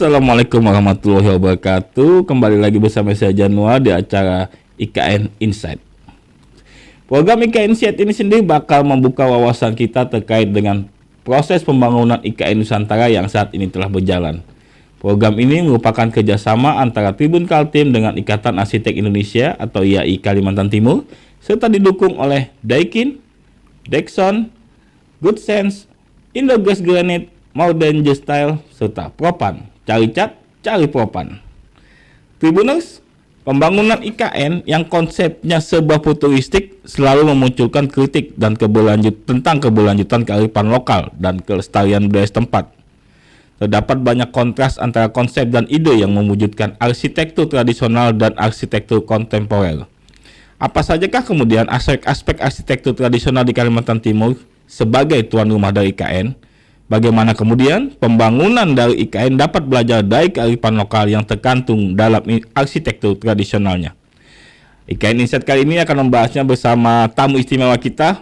Assalamualaikum warahmatullahi wabarakatuh. Kembali lagi bersama saya Januar di acara IKN Insight. Program IKN Insight ini sendiri bakal membuka wawasan kita terkait dengan proses pembangunan IKN Nusantara yang saat ini telah berjalan. Program ini merupakan kerjasama antara Tribun Kaltim dengan Ikatan Arsitek Indonesia atau IAI Kalimantan Timur, serta didukung oleh Daikin, Dexon, Good Sense, Indogras Granite, Modern Style, serta Propan. Cari cat, cari Propan. Tribuners, pembangunan IKN yang konsepnya serba futuristik selalu memunculkan kritik dan tentang keberlanjutan kearifan lokal dan kelestarian budaya setempat. Terdapat banyak kontras antara konsep dan ide yang mewujudkan arsitektur tradisional dan arsitektur kontemporer. Apa sajakah kemudian aspek-aspek arsitektur tradisional di Kalimantan Timur sebagai tuan rumah dari IKN? Bagaimana kemudian pembangunan dari IKN dapat belajar dari kearifan lokal yang terkantung dalam arsitektur tradisionalnya? IKN Insight kali ini akan membahasnya bersama tamu istimewa kita,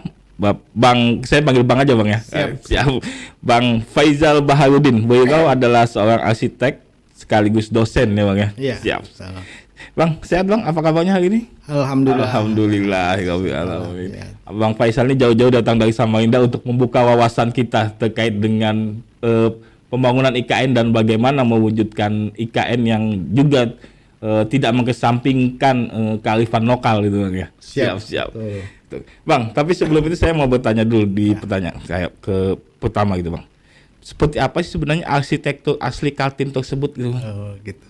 Bang, saya panggil Bang aja Bang ya. Siap. Bang Faizal Baharudin. Beliau adalah seorang arsitek sekaligus dosen ya Bang ya. Iya. Siap. Salam. Bang, sehat Bang? Apa kabarnya hari ini? Alhamdulillah. Bang Faisal ini jauh-jauh datang dari Samarinda untuk membuka wawasan kita terkait dengan pembangunan IKN dan bagaimana mewujudkan IKN yang juga tidak mengesampingkan kearifan lokal gitu Bang ya. Siap. Tuh. Bang, tapi sebelum itu saya mau bertanya dulu di pertanyaan saya ke pertama gitu Bang. Seperti apa sih sebenarnya arsitektur asli Kaltim tersebut gitu Bang? Oh gitu.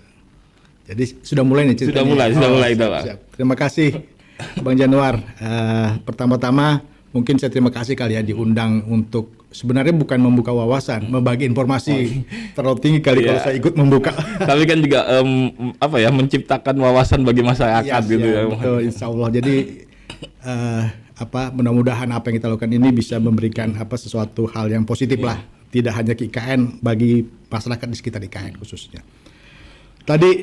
Jadi sudah mulai nih ceritanya. Sudah mulai. Siap. Terima kasih Bang Januar. Pertama-tama mungkin saya terima kasih kali ya diundang untuk sebenarnya bukan membuka wawasan, membagi informasi terlalu tinggi kali kalau saya ikut membuka. Tapi kan juga menciptakan wawasan bagi masyarakat gitu ya. Betul, insya Allah. Jadi mudah-mudahan apa yang kita lakukan ini bisa memberikan sesuatu hal yang positif lah. Tidak hanya ke IKN, bagi masyarakat di sekitar IKN khususnya. Tadi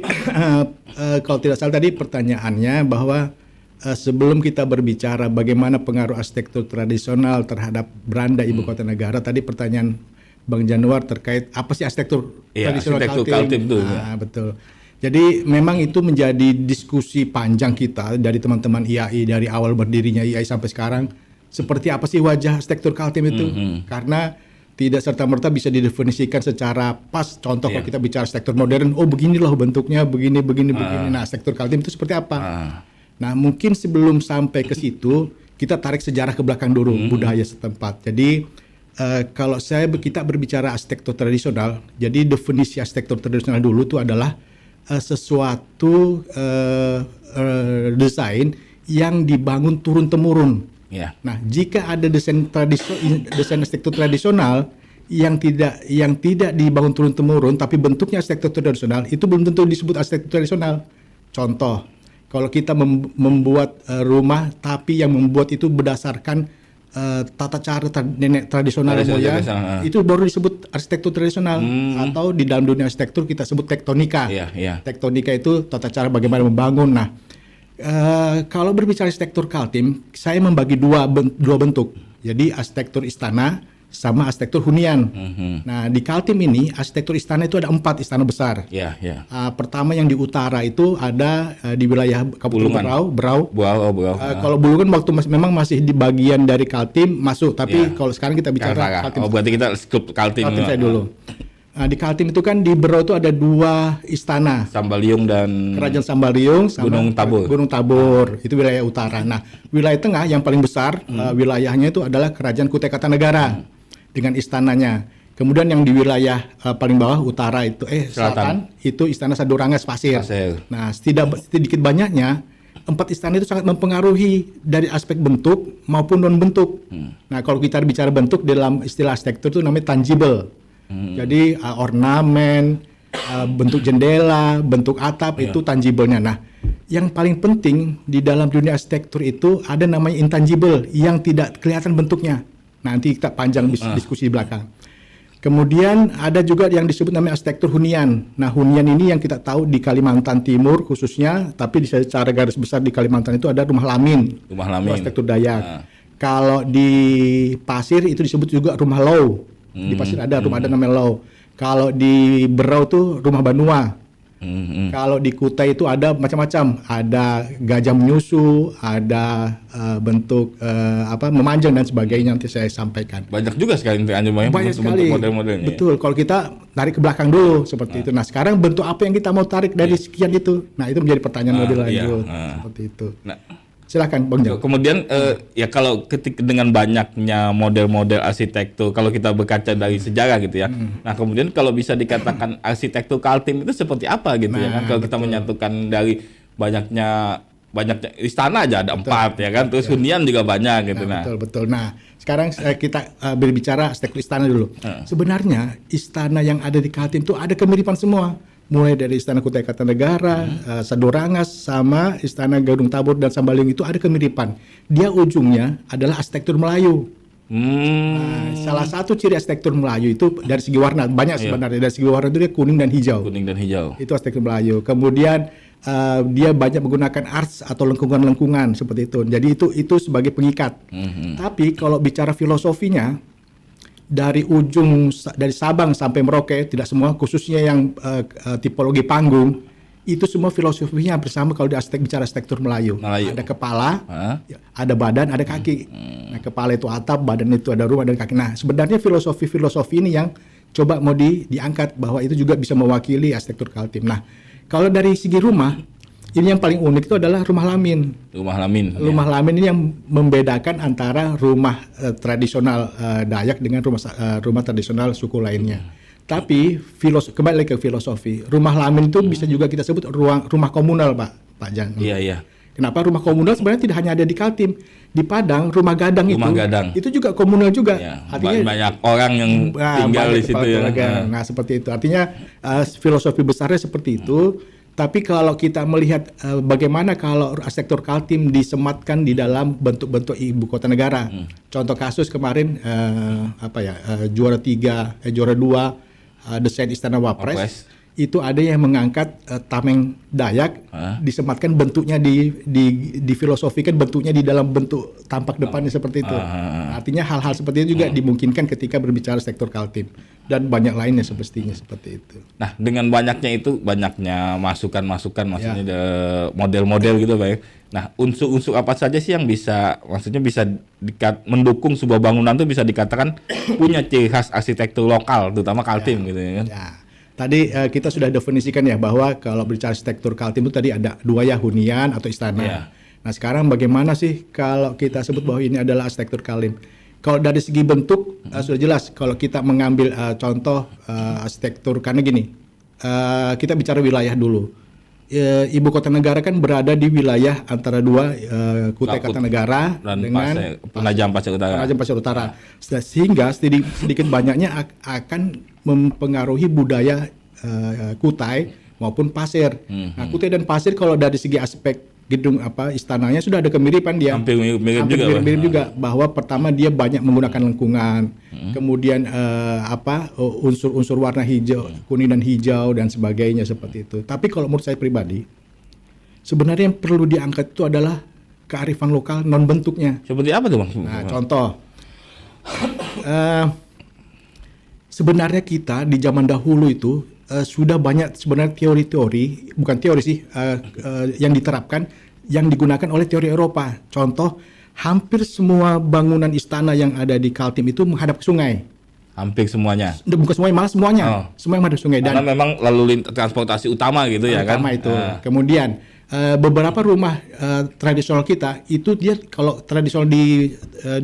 kalau tidak salah tadi pertanyaannya bahwa sebelum kita berbicara bagaimana pengaruh arsitektur tradisional terhadap beranda ibu kota negara, tadi pertanyaan Bang Januar terkait apa sih arsitektur tradisional Kaltim itu. Betul. Jadi memang itu menjadi diskusi panjang kita dari teman-teman IAI dari awal berdirinya IAI sampai sekarang. Seperti apa sih wajah arsitektur Kaltim itu? Karena tidak serta-merta bisa didefinisikan secara pas. Contoh kalau kita bicara arsitektur modern, beginilah bentuknya, begini. Nah, arsitektur Kaltim itu seperti apa? Nah, mungkin sebelum sampai ke situ, kita tarik sejarah ke belakang dulu, budaya setempat. Jadi, kalau kita berbicara arsitektur tradisional, jadi definisi arsitektur tradisional dulu itu adalah sesuatu desain yang dibangun turun-temurun. Nah, jika ada desain arsitektur tradisional yang tidak dibangun turun-temurun, tapi bentuknya arsitektur tradisional, itu belum tentu disebut arsitektur tradisional. Contoh, kalau kita membuat rumah, tapi yang membuat itu berdasarkan tata cara nenek tradisional moyang, itu baru disebut arsitektur tradisional. Atau di dalam dunia arsitektur kita sebut tektonika. Tektonika itu tata cara bagaimana membangun. Nah, kalau berbicara arsitektur Kaltim, saya membagi dua bentuk. Jadi arsitektur istana sama arsitektur hunian. Nah, di Kaltim ini arsitektur istana itu ada 4 istana besar. Pertama yang di utara itu ada di wilayah Kabupaten Berau. Kalau Bulungan waktu memang masih di bagian dari Kaltim masuk, tapi kalau sekarang kita bicara Kaltim. Berarti kita skup Kaltim saya dulu. Nah, di Kaltim itu kan di Berau itu ada 2 istana. Sambaliung dan Kerajaan Sambaliung sama Gunung Tabur. Itu wilayah utara. Nah, wilayah tengah yang paling besar wilayahnya itu adalah Kerajaan Kutai Kartanegara dengan istananya. Kemudian yang di wilayah paling bawah utara itu selatan itu Istana Sadurangas Pasir. Nah, sedikit banyaknya 4 istana itu sangat mempengaruhi dari aspek bentuk maupun non bentuk. Nah, kalau kita bicara bentuk dalam istilah arsitektur itu namanya tangible. Jadi ornamen, bentuk jendela, bentuk atap itu tangible-nya. Nah, yang paling penting di dalam dunia arsitektur itu ada namanya intangible yang tidak kelihatan bentuknya. Nanti kita panjang diskusi di belakang. Kemudian ada juga yang disebut namanya arsitektur hunian. Nah, hunian ini yang kita tahu di Kalimantan Timur khususnya, tapi secara garis besar di Kalimantan itu ada rumah lamin. Arsitektur Dayak. Kalau di Pasir itu disebut juga rumah low. Di Pasir ada rumah ada namanya low. Kalau di Berau tuh rumah Banua. Hmm. Kalau di Kutai itu ada macam-macam, ada gajah menyusu, ada bentuk memanjang dan sebagainya, nanti saya sampaikan. Banyak juga sekali Anjum ya, Banyak bentuk sekali. model-modelnya. Betul. Kalau kita tarik ke belakang dulu seperti itu. Nah, sekarang bentuk apa yang kita mau tarik dari sekian itu? Nah, itu menjadi pertanyaan lebih lanjut. Seperti itu. Nah, Silakan Bang Jal. kemudian ya kalau dengan banyaknya model-model arsitektur, kalau kita berkaca dari sejarah gitu ya. Nah kemudian kalau bisa dikatakan arsitektur Kaltim itu seperti apa gitu ya kan? Kalau kita menyatukan dari banyaknya istana aja ada 4 ya kan, terus hunian juga banyak gitu. Nah, Betul. Nah, sekarang kita berbicara arsitektur istana dulu. Sebenarnya istana yang ada di Kaltim itu ada kemiripan semua. Mulai dari Istana Kutai Kartanegara, Sadorangas, sama Istana Gadung Tabur dan Sambaling itu ada kemiripan. Dia ujungnya adalah arsitektur Melayu. Nah, salah satu ciri arsitektur Melayu itu dari segi warna, banyak sebenarnya. Dari segi warna itu dia kuning dan hijau. kuning dan hijau. Itu arsitektur Melayu. Kemudian dia banyak menggunakan arts atau lengkungan-lengkungan seperti itu. Jadi itu sebagai pengikat. Tapi kalau bicara filosofinya, dari Sabang sampai Merauke, tidak semua, khususnya yang tipologi panggung, itu semua filosofinya bersama. Kalau bicara arsitektur Melayu. Ada kepala, ada badan, ada kaki. Nah, kepala itu atap, badan itu ada rumah dan kaki. Nah, sebenarnya filosofi ini yang coba mau diangkat, bahwa itu juga bisa mewakili arsitektur Kaltim. Nah, kalau dari segi rumah, ini yang paling unik itu adalah rumah lamin. Rumah lamin ini yang membedakan antara rumah tradisional Dayak dengan rumah tradisional suku lainnya. Tapi kembali ke filosofi, rumah lamin itu bisa juga kita sebut rumah komunal, Pak Jan. Iya. Kenapa rumah komunal sebenarnya tidak hanya ada di Kaltim, di Padang rumah gadang itu juga komunal juga. Ya, artinya banyak orang yang tinggal di situ ya. Nah, seperti itu. Artinya filosofi besarnya seperti itu. Tapi kalau kita melihat bagaimana kalau arsitektur Kaltim disematkan di dalam bentuk-bentuk ibu kota negara. Contoh kasus kemarin juara 2 desain Istana Wapres. Itu ada yang mengangkat tameng Dayak, disematkan bentuknya di filosofikan bentuknya di dalam bentuk tampak depannya seperti itu. Artinya hal-hal seperti itu juga dimungkinkan ketika berbicara sektor Kaltim, dan banyak lainnya semestinya seperti itu. Nah, dengan banyaknya masukan-masukan, maksudnya model-model gitu, Pak. Nah, unsur-unsur apa saja sih yang bisa mendukung sebuah bangunan itu bisa dikatakan punya ciri khas arsitektur lokal, terutama Kaltim gitu ya kan? Ya. Tadi kita sudah definisikan ya bahwa kalau berbicara arsitektur Kaltim itu tadi ada 2 ya, hunian atau istana. Yeah. Nah, sekarang bagaimana sih kalau kita sebut bahwa ini adalah arsitektur Kaltim? Kalau dari segi bentuk sudah jelas. Kalau kita mengambil contoh arsitektur, karena gini, kita bicara wilayah dulu. Ibu kota negara kan berada di wilayah antara 2 Kutai Kartanegara dengan Penajam Pasir Utara. Sehingga sedikit banyaknya akan mempengaruhi budaya Kutai maupun Pasir. Nah, Kutai dan Pasir kalau dari segi aspek gedung istananya sudah ada kemiripan dia. Hampir mirip juga, bahwa pertama dia banyak menggunakan lengkungan. Kemudian unsur-unsur warna hijau, kuning dan hijau dan sebagainya seperti itu. Tapi kalau menurut saya pribadi, sebenarnya yang perlu diangkat itu adalah kearifan lokal non bentuknya. Seperti apa tuh, Bang? Nah, contoh. Sebenarnya kita di zaman dahulu itu sudah banyak sebenarnya teori-teori, bukan teori sih, yang diterapkan, yang digunakan oleh teori Eropa. Contoh, hampir semua bangunan istana yang ada di Kaltim itu menghadap ke sungai. Hampir semuanya? Bukan semuanya, malah semuanya. Semua yang menghadap sungai. Karena memang lalu lintas transportasi utama gitu ya kan? Utama itu. Kemudian beberapa rumah tradisional kita, itu dia kalau tradisional di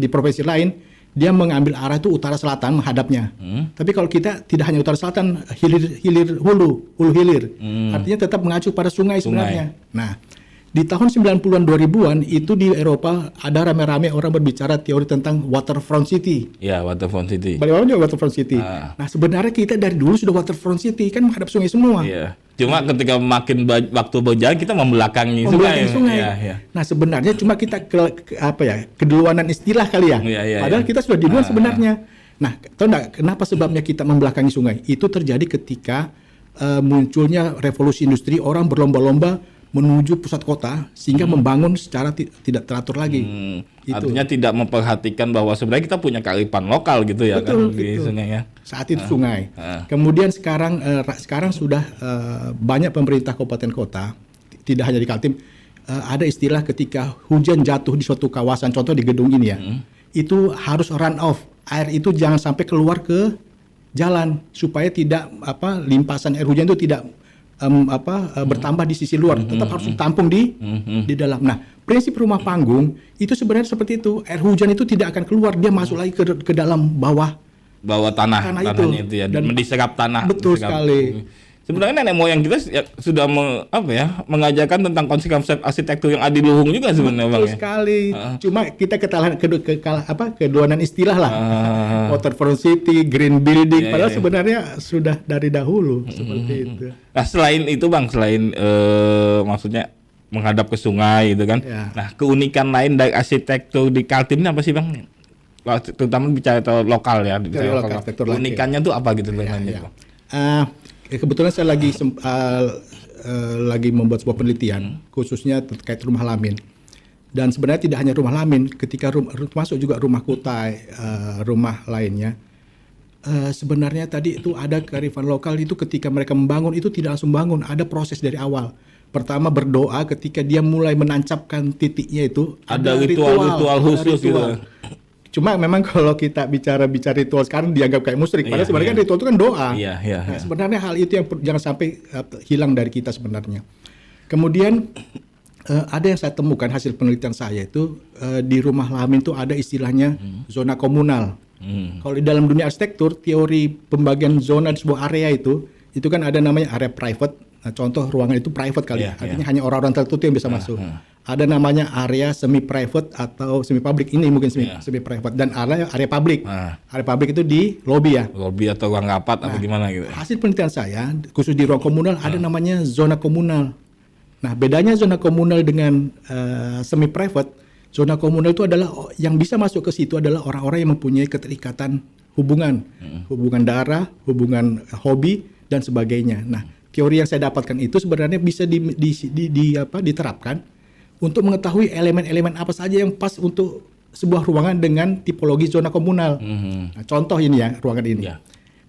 provinsi lain, dia mengambil arah itu utara selatan menghadapnya. Tapi kalau kita tidak hanya utara selatan, hilir hulu hilir. Artinya tetap mengacu pada sungai sebenarnya. Nah, di tahun 90-an 2000-an itu di Eropa ada rame-rame orang berbicara teori tentang waterfront city. Ya, waterfront city. Bagaimana juga waterfront city? Nah, sebenarnya kita dari dulu sudah waterfront city, kan menghadap sungai semua. Iya. Cuma ketika makin waktu berjalan kita membelakangi sungai. Ya. Nah, sebenarnya cuma kita keduluanan istilah kali ya. Padahal kita sudah duluan sebenarnya. Nah, tahu enggak kenapa sebabnya kita membelakangi sungai? Itu terjadi ketika munculnya revolusi industri, orang berlomba-lomba menuju pusat kota sehingga membangun secara tidak teratur lagi. Itu. Artinya tidak memperhatikan bahwa sebenarnya kita punya kearifan lokal gitu ya. Betul, kan di betul. sungai ya. Saat itu sungai. Kemudian sekarang sudah banyak pemerintah kabupaten kota, tidak hanya di Kaltim, ada istilah ketika hujan jatuh di suatu kawasan, contoh di gedung ini ya, itu harus run off. Air itu jangan sampai keluar ke jalan supaya tidak limpasan air hujan itu tidak bertambah di sisi luar, tetap harus ditampung di dalam. Nah, prinsip rumah panggung itu sebenarnya seperti itu. Air hujan itu tidak akan keluar, dia masuk lagi ke dalam bawah Tanahnya itu ya, dan diserap tanah. Betul diserap. sekali. Sebenarnya nenek moyang kita sudah mengajarkan tentang konsep arsitektur yang adiluhung juga sebenarnya Bang. Betul sekali. Cuma kita keduanan istilah lah. Waterfront City, Green Building, padahal sebenarnya sudah dari dahulu seperti itu. Nah, selain itu Bang, maksudnya menghadap ke sungai gitu kan. Ya. Nah, keunikan lain dari arsitektur di Kaltim ini apa sih Bang? Terutama bicara lokal ya, lokal, arsitektur lagi. Keunikannya tuh apa gitu Bang? Kebetulan saya lagi membuat sebuah penelitian khususnya terkait rumah lamin. Dan sebenarnya tidak hanya rumah lamin, ketika termasuk juga rumah kutai, rumah lainnya. Sebenarnya tadi itu ada kearifan lokal itu ketika mereka membangun itu tidak langsung bangun, ada proses dari awal. Pertama berdoa ketika dia mulai menancapkan titiknya itu ada ritual khusus gitu. Cuma memang kalau kita bicara ritual sekarang dianggap kayak musyrik. Padahal sebenarnya kan ritual itu kan doa. Nah, sebenarnya hal itu yang jangan sampai hilang dari kita sebenarnya. Kemudian ada yang saya temukan hasil penelitian saya itu di rumah lamin itu ada istilahnya zona komunal. Kalau di dalam dunia arsitektur, teori pembagian zona di sebuah area itu kan ada namanya area private. Nah, contoh ruangan itu private kali, artinya hanya orang-orang tertentu yang bisa masuk. Ada namanya area semi private atau semi public, ini mungkin semi private, dan area public. Area public itu di lobby ya. Lobby atau ruang rapat atau gimana gitu. Hasil penelitian saya khusus di ruang komunal ada namanya zona komunal. Nah, bedanya zona komunal dengan semi private, zona komunal itu adalah yang bisa masuk ke situ adalah orang-orang yang mempunyai keterikatan hubungan darah, hubungan hobi dan sebagainya. Nah, teori yang saya dapatkan itu sebenarnya bisa diterapkan untuk mengetahui elemen-elemen apa saja yang pas untuk sebuah ruangan dengan tipologi zona komunal. Nah, contoh ini ya, ruangan ini.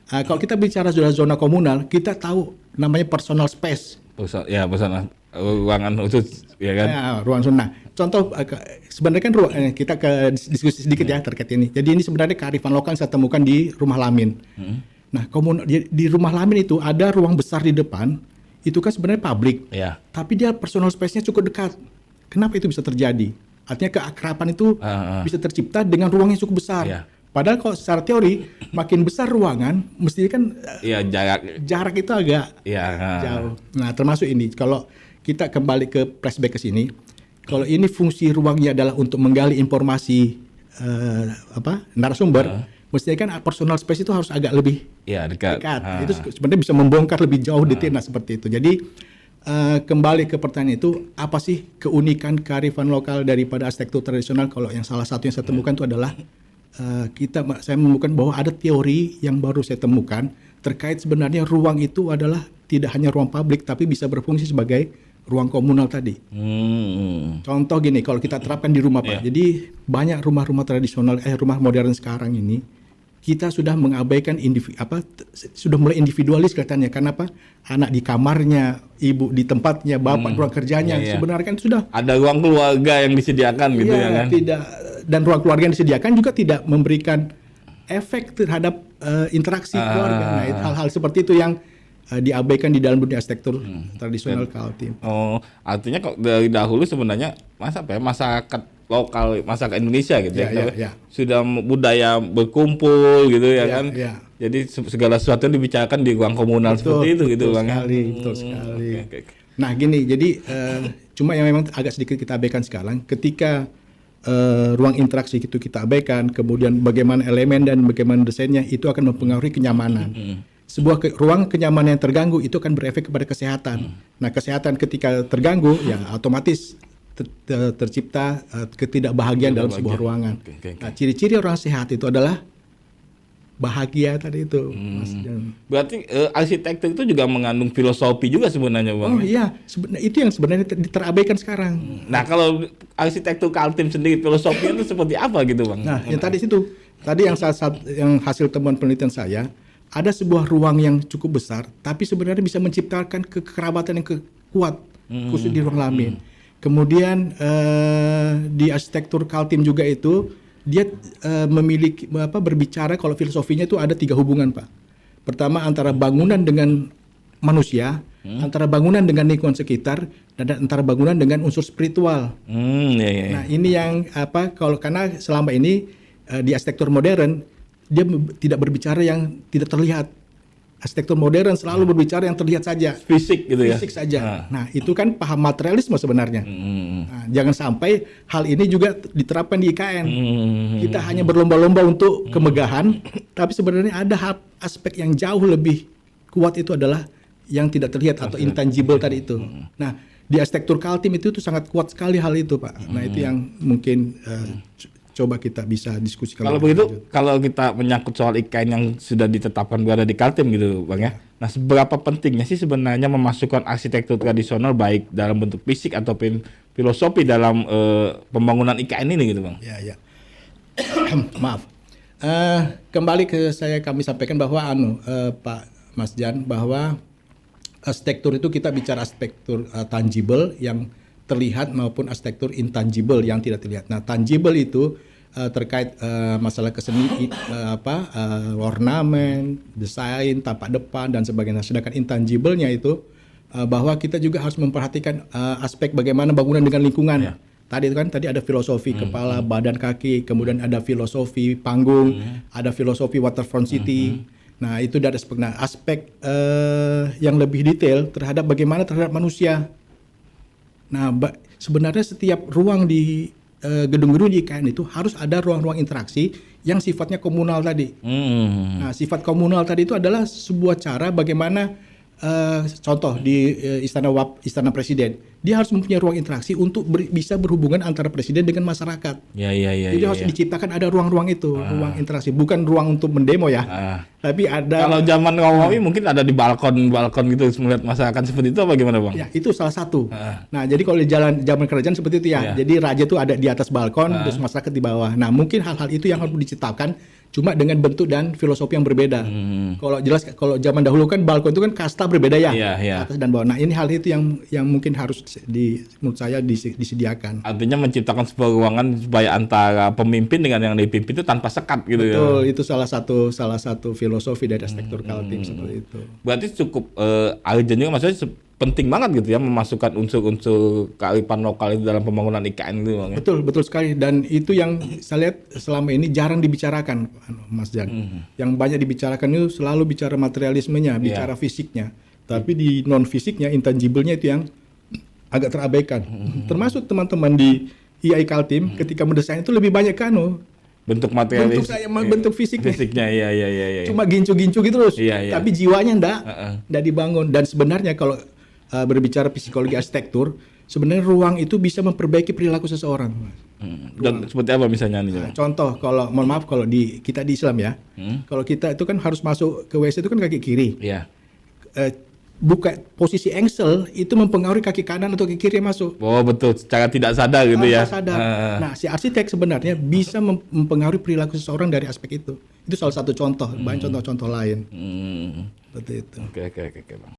Kalau kita bicara zona komunal, kita tahu namanya personal space. Personal ruangan khusus ya kan. Ruang zona. Contoh sebenarnya kan kita ke diskusi sedikit ya terkait ini. Jadi ini sebenarnya kearifan lokal yang saya temukan di rumah lamin. Nah, di rumah lamin itu ada ruang besar di depan, itu kan sebenarnya publik. Tapi dia personal space-nya cukup dekat. Kenapa itu bisa terjadi? Artinya keakraban itu bisa tercipta dengan ruang yang cukup besar. Padahal kalau secara teori, makin besar ruangan, mestinya kan jarak itu agak jauh. Nah, termasuk ini. Kalau kita kembali ke flashback ke sini, kalau ini fungsi ruangnya adalah untuk menggali informasi narasumber, mestinya kan personal space itu harus agak lebih dekat. Itu sebenarnya bisa membongkar lebih jauh detail seperti itu. Jadi kembali ke pertanyaan itu, apa sih keunikan kearifan lokal daripada arsitektur tradisional? Kalau yang salah satu yang saya temukan itu adalah saya menemukan bahwa ada teori yang baru saya temukan terkait sebenarnya ruang itu adalah tidak hanya ruang publik tapi bisa berfungsi sebagai ruang komunal tadi. Contoh gini, kalau kita terapkan di rumah Pak, jadi banyak rumah-rumah tradisional, rumah modern sekarang ini kita sudah mengabaikan sudah mulai individualis kelihatannya. Karena apa? Anak di kamarnya, ibu di tempatnya, bapak ruang kerjanya. Sebenarnya kan sudah ada ruang keluarga yang disediakan gitu ya kan. Tidak, dan ruang keluarga yang disediakan juga tidak memberikan efek terhadap interaksi keluarga. Nah, hal-hal seperti itu yang diabaikan di dalam dunia arsitektur tradisional Kaltim. Artinya kok dari dahulu sebenarnya masyarakat lokal, masyarakat Indonesia gitu sudah budaya berkumpul gitu ya kan. Jadi segala sesuatu dibicarakan di ruang komunal seperti itu gitu Bang. Betul sekali. Nah, gini, jadi cuma yang memang agak sedikit kita abaikan sekarang ketika ruang interaksi itu kita abaikan, kemudian bagaimana elemen dan bagaimana desainnya itu akan mempengaruhi kenyamanan. Sebuah ruang kenyamanan yang terganggu itu akan berefek kepada kesehatan. Nah, kesehatan ketika terganggu ya otomatis ketidakbahagiaan dalam sebuah ruangan. Nah, ciri-ciri orang sehat itu adalah bahagia tadi itu, Mas Jan. Berarti arsitektur itu juga mengandung filosofi juga sebenarnya, Bang. Oh iya, itu yang sebenarnya terabaikan sekarang. Nah, kalau arsitektur Kaltim sendiri filosofinya itu seperti apa gitu, Bang? Nah, yang tadi yang yang hasil temuan penelitian saya, ada sebuah ruang yang cukup besar, tapi sebenarnya bisa menciptakan kekerabatan yang kuat, khusus di ruang lamin. Kemudian di arsitektur Kaltim juga itu dia memiliki berbicara kalau filosofinya itu ada 3 hubungan, Pak. Pertama antara bangunan dengan manusia, antara bangunan dengan lingkungan sekitar, dan antara bangunan dengan unsur spiritual. Nah, ini yang karena selama ini di arsitektur modern dia tidak berbicara yang tidak terlihat. Arsitektur modern selalu berbicara yang terlihat saja, Fisik gitu ya. fisik saja. Nah, itu kan paham materialisme sebenarnya. Nah, jangan sampai hal ini juga diterapkan di IKN. Kita hanya berlomba-lomba untuk kemegahan, tapi sebenarnya ada aspek yang jauh lebih kuat, itu adalah yang tidak terlihat atau intangible tadi itu. Nah, di arsitektur Kaltim itu sangat kuat sekali hal itu, Pak. Nah, itu yang mungkin coba kita bisa diskusikan. Kalau begitu, kalau kita menyangkut soal IKN yang sudah ditetapkan berada di Kaltim gitu, Bang ya. Nah, seberapa pentingnya sih sebenarnya memasukkan arsitektur tradisional baik dalam bentuk fisik ataupun filosofi dalam pembangunan IKN ini gitu, Bang? Ya. Maaf. Kembali kami sampaikan bahwa Pak Mas Jan, bahwa arsitektur itu kita bicara arsitektur tangible yang terlihat maupun arsitektur intangible yang tidak terlihat. Nah, tangible itu terkait masalah keseni, ornamen, desain, tapak depan dan sebagainya. Sedangkan intangible-nya itu bahwa kita juga harus memperhatikan aspek bagaimana bangunan dengan lingkungan. Ya. Tadi ada filosofi kepala, badan, kaki, kemudian ada filosofi panggung, ada filosofi waterfront city. Nah, itu dari aspek yang lebih detail terhadap manusia. Nah, sebenarnya setiap ruang di gedung-gedung di IKN itu harus ada ruang-ruang interaksi yang sifatnya komunal tadi. Nah, sifat komunal tadi itu adalah sebuah cara bagaimana contoh di Istana Presiden, dia harus mempunyai ruang interaksi untuk bisa berhubungan antara presiden dengan masyarakat. Jadi harus diciptakan ada ruang-ruang itu, ruang interaksi, bukan ruang untuk mendemo ya. Tapi ada. Kalau zaman Romawi mungkin ada di balkon gitu melihat masyarakat seperti itu apa gimana, Bang? Ya, itu salah satu. Nah, jadi kalau di zaman kerajaan seperti itu ya. Jadi raja itu ada di atas balkon, terus masyarakat di bawah. Nah, mungkin hal-hal itu yang harus diciptakan, cuma dengan bentuk dan filosofi yang berbeda. Kalau zaman dahulu kan balkon itu kan kasta berbeda ya, atas dan bawah. Nah, ini hal itu yang mungkin harus menurut saya disediakan. Artinya menciptakan sebuah ruangan supaya antara pemimpin dengan yang dipimpin itu tanpa sekat gitu. Betul, itu salah satu filosofi dari arsitektur Kaltim seperti itu. Berarti cukup urgent juga, maksudnya penting banget gitu ya memasukkan unsur-unsur kearifan lokal itu dalam pembangunan IKN itu, Bang. Betul sekali, dan itu yang saya lihat selama ini jarang dibicarakan, Mas Jan. Yang banyak dibicarakan itu selalu bicara materialismenya, bicara fisiknya. Tapi di non fisiknya, intangible-nya itu yang agak terabaikan. Termasuk teman-teman di IAI Kaltim ketika mendesain itu lebih banyak bentuk materialis, bentuk fisiknya. Iya. Cuma gincu-gincu gitu terus. Tapi jiwanya enggak dibangun. Dan sebenarnya kalau berbicara psikologi arsitektur, sebenarnya ruang itu bisa memperbaiki perilaku seseorang. Dan seperti apa misalnya nih? Contoh, mohon maaf, kalau kita di Islam ya, kalau kita itu kan harus masuk ke WC itu kan kaki kiri. Iya. Buka posisi engsel itu mempengaruhi kaki kanan atau kaki kiri yang masuk. Oh betul, secara tidak sadar gitu ya. Sadar. Nah, si arsitek sebenarnya bisa mempengaruhi perilaku seseorang dari aspek itu. Itu salah satu contoh, banyak contoh-contoh lain. Betul itu. Oke, Bang.